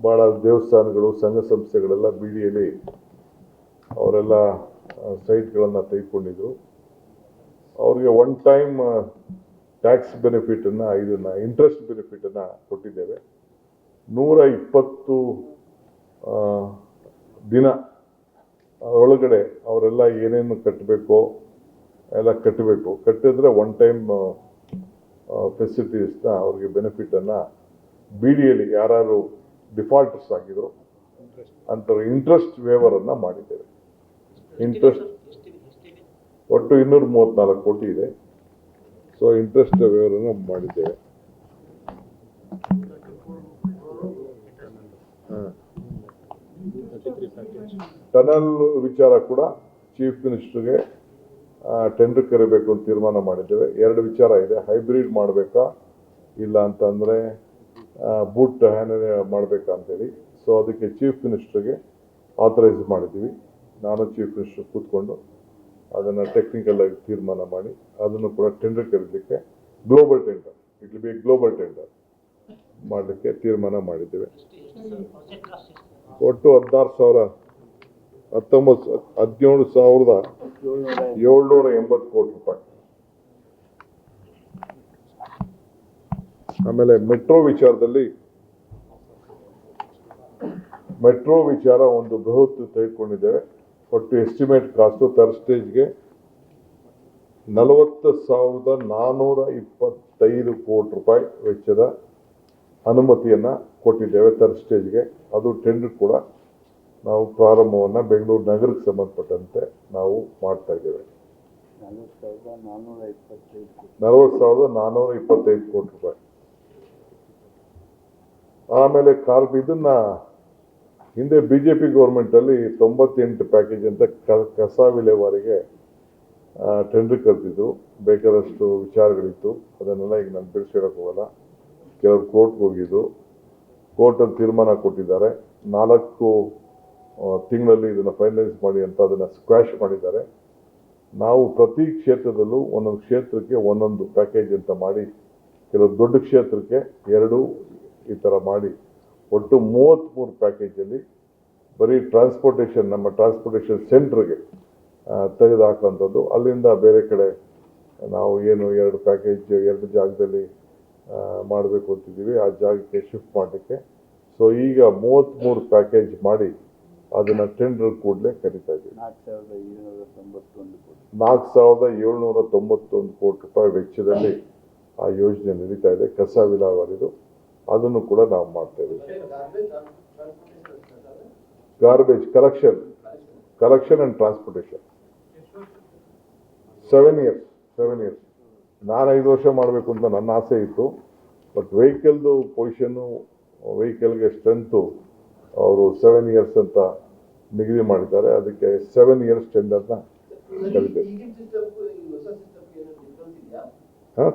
ಭಾಳ ದೇವಸ್ಥಾನಗಳು ಸಂಘ ಸಂಸ್ಥೆಗಳೆಲ್ಲ ಬಿಡಿಯಲ್ಲಿ ಅವರೆಲ್ಲ ಸೈಟ್ಗಳನ್ನು ತೆಗೆದುಕೊಂಡಿದ್ರು. ಅವ್ರಿಗೆ ಒನ್ ಟೈಮ್ ಟ್ಯಾಕ್ಸ್ ಬೆನಿಫಿಟನ್ನು ಇದನ್ನು ಇಂಟ್ರೆಸ್ಟ್ ಬೆನಿಫಿಟನ್ನು ಕೊಟ್ಟಿದ್ದೇವೆ. 120 ದಿನ ಒಳಗಡೆ ಅವರೆಲ್ಲ ಏನೇನು ಕಟ್ಟಬೇಕೋ ಎಲ್ಲ ಕಟ್ಟಿದ್ರೆ ಒನ್ ಟೈಮ್ ಫೆಸಿಲಿಟೀಸ್ನ ಅವ್ರಿಗೆ ಬೆನಿಫಿಟನ್ನು ಬಿಡಿಯಲ್ಲಿ ಯಾರು ಡಿಫಾಲ್ಟರ್ಸ್ ಆಗಿದ್ರು ಅಂಥವ್ರು ಇಂಟ್ರೆಸ್ಟ್ ವೇವರನ್ನು ಮಾಡಿದ್ದೇವೆ. ಇಂಟ್ರೆಸ್ಟ್ ಒಟ್ಟು 234 ಕೋಟಿ ಇದೆ. ಸೊ ಇಂಟ್ರೆಸ್ಟ್ ವೇವರನ್ನು ಮಾಡಿದ್ದೇವೆ. ಟನಲ್ ವಿಚಾರ ಕೂಡ ಚೀಫ್ ಮಿನಿಸ್ಟರ್ಗೆ ಟೆಂಡರ್ ಕರಿಬೇಕು ಅಂತ ತೀರ್ಮಾನ ಮಾಡಿದ್ದೇವೆ. 2 ವಿಚಾರ ಇದೆ, ಹೈಬ್ರಿಡ್ ಮಾಡಬೇಕಾ ಇಲ್ಲ ಅಂತಂದರೆ ಬೂಟ್ ಹ್ಯಾನಲ್ ಮಾಡಬೇಕಾ ಅಂತೇಳಿ. ಸೊ ಅದಕ್ಕೆ ಚೀಫ್ ಮಿನಿಸ್ಟರ್ಗೆ ಆಥರೈಸ್ ಮಾಡಿದ್ದೀವಿ. ನಾನು ಚೀಫ್ ಮಿನಿಸ್ಟರ್ ಕೂತ್ಕೊಂಡು ಅದನ್ನು ಟೆಕ್ನಿಕಲ್ ಆಗಿ ತೀರ್ಮಾನ ಮಾಡಿ ಅದನ್ನು ಕೂಡ ಟೆಂಡರ್ ಕರೀಲಿಕ್ಕೆ global tender, it will be global tender ಮಾಡಲಿಕ್ಕೆ ತೀರ್ಮಾನ ಮಾಡಿದ್ದೇವೆ. ಒಟ್ಟು 17,780 ಕೋಟಿ ರೂಪಾಯಿ. ಆಮೇಲೆ ಮೆಟ್ರೋ ವಿಚಾರ ಒಂದು ಬೃಹತ್ ತೆಗೆದುಕೊಂಡಿದ್ದೇವೆ. ಒಟ್ಟು ಎಸ್ಟಿಮೇಟ್ ಕಾಸ್ಟು ಥರ್ಡ್ ಸ್ಟೇಜ್ಗೆ 40,425 ಕೋಟಿ ರೂಪಾಯಿ ವೆಚ್ಚದ ಅನುಮತಿಯನ್ನು ಕೊಟ್ಟಿದ್ದೇವೆ ಥರ್ಡ್ ಸ್ಟೇಜ್ಗೆ. ಅದು ಟೆಂಡರ್ ಕೂಡ ನಾವು ಪ್ರಾರಂಭವನ್ನು ಬೆಂಗಳೂರು ನಗರಕ್ಕೆ ಸಂಬಂಧಪಟ್ಟಂತೆ ನಾವು ಮಾಡ್ತಾ ಇದ್ದೇವೆ. 40,425 ಕೋಟಿ ರೂಪಾಯಿ. ಆಮೇಲೆ ಇದನ್ನ ಹಿಂದೆ ಬಿಜೆಪಿ ಗೌರ್ಮೆಂಟಲ್ಲಿ 98 ಪ್ಯಾಕೇಜ್ ಅಂತ ಕಸ ವಿಲೇವಾರಿಗೆ ಟೆಂಡರ್ ಕರೆದಿದ್ದು. ಬೇಕಾದಷ್ಟು ವಿಚಾರಗಳಿತ್ತು, ಅದನ್ನೆಲ್ಲ ಈಗ ನಾನು ಬಿಡಿಸಿಡಕ್ಕೆ ಹೋಗಲ್ಲ. ಕೆಲವರು ಕೋರ್ಟ್ಗೆ ಹೋಗಿದ್ದು, ಕೋರ್ಟಲ್ಲಿ ತೀರ್ಮಾನ ಕೊಟ್ಟಿದ್ದಾರೆ. 4 ತಿಂಗಳಲ್ಲಿ ಇದನ್ನು ಫೈನಲೈಸ್ ಮಾಡಿ ಅಂತ ಅದನ್ನು ಸ್ಕ್ವಾಶ್ ಮಾಡಿದ್ದಾರೆ. ನಾವು ಪ್ರತಿ ಕ್ಷೇತ್ರದಲ್ಲೂ ಒಂದೊಂದು ಕ್ಷೇತ್ರಕ್ಕೆ ಒಂದೊಂದು ಪ್ಯಾಕೇಜ್ ಅಂತ ಮಾಡಿ, ಕೆಲವು ದೊಡ್ಡ ಕ್ಷೇತ್ರಕ್ಕೆ 2 ಈ ಥರ ಮಾಡಿ ಒಟ್ಟು 33 ಪ್ಯಾಕೇಜಲ್ಲಿ ಬರೀ ಟ್ರಾನ್ಸ್ಪೋರ್ಟೇಷನ್, ನಮ್ಮ ಟ್ರಾನ್ಸ್ಪೋರ್ಟೇಷನ್ ಸೆಂಟ್ರಿಗೆ ತೆಗೆದು ಹಾಕುವಂಥದ್ದು. ಅಲ್ಲಿಂದ ಬೇರೆ ಕಡೆ ನಾವು ಏನು 2 ಪ್ಯಾಕೇಜ್ 2 ಜಾಗದಲ್ಲಿ ಮಾಡಬೇಕು ಅಂತಿದ್ದೀವಿ, ಆ ಜಾಗಕ್ಕೆ ಶಿಫ್ಟ್ ಮಾಡಲಿಕ್ಕೆ. ಸೊ ಈಗ 33 ಪ್ಯಾಕೇಜ್ ಮಾಡಿ ಅದನ್ನು ಟೆಂಡರ್ ಕೂಡಲೇ ಕರೀತಾ ಇದ್ದೀವಿ. 4,791 ಕೋಟಿ ರೂಪಾಯಿ ವೆಚ್ಚದಲ್ಲಿ ಆ ಯೋಜನೆ ನಡೀತಾ ಇದೆ, ಕಸ ವಿಲೇವಾರಿದು. ಅದನ್ನು ಕೂಡ ನಾವು ಮಾಡ್ತಾ ಇದ್ದೀವಿ. Garbage collection and transportation 7 years. ನಾನು 5 ವರ್ಷ ಮಾಡಬೇಕು ಅಂತ ನನ್ನ ಆಸೆ ಇತ್ತು. ಬಟ್ ವೆಹಿಕಲ್ದು ಪೊಸಿಷನ್ನು, ವೆಹಿಕಲ್ಗೆ ಸ್ಟ್ರೆಂತು ಅವರು 7 ಇಯರ್ಸ್ ಅಂತ ನಿಗದಿ ಮಾಡಿದ್ದಾರೆ. ಅದಕ್ಕೆ 7 ಇಯರ್ಸ್ ಟೆಂಡರ್ನ ಕರೀತಾರೆ.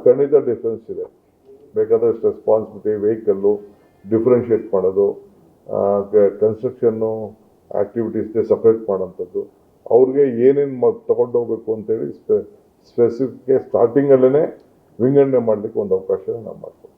ಖಂಡಿತ ಡಿಫ್ರೆನ್ಸ್ ಇದೆ. ಬೇಕಾದಷ್ಟು ರೆಸ್ಪಾನ್ಸಿಬಿಲಿಟಿ, ವೆಹಿಕಲ್ಲು ಡಿಫ್ರೆನ್ಷಿಯೇಟ್ ಮಾಡೋದು, ಕನ್ಸ್ಟ್ರಕ್ಷನ್ನು ಆ್ಯಕ್ಟಿವಿಟೀಸ್ಗೆ ಸಪ್ರೇಟ್ ಮಾಡೋಂಥದ್ದು, ಅವ್ರಿಗೆ ಏನೇನು ತಗೊಂಡು ಹೋಗ್ಬೇಕು ಅಂತೇಳಿ ಸ್ಪೆಸಿಫಿಕ್ ಸ್ಟಾರ್ಟಿಂಗಲ್ಲೇ ವಿಂಗಡಣೆ ಮಾಡಲಿಕ್ಕೆ ಒಂದು ಅವಕಾಶ ನಾವು ಮಾಡ್ತೀವಿ.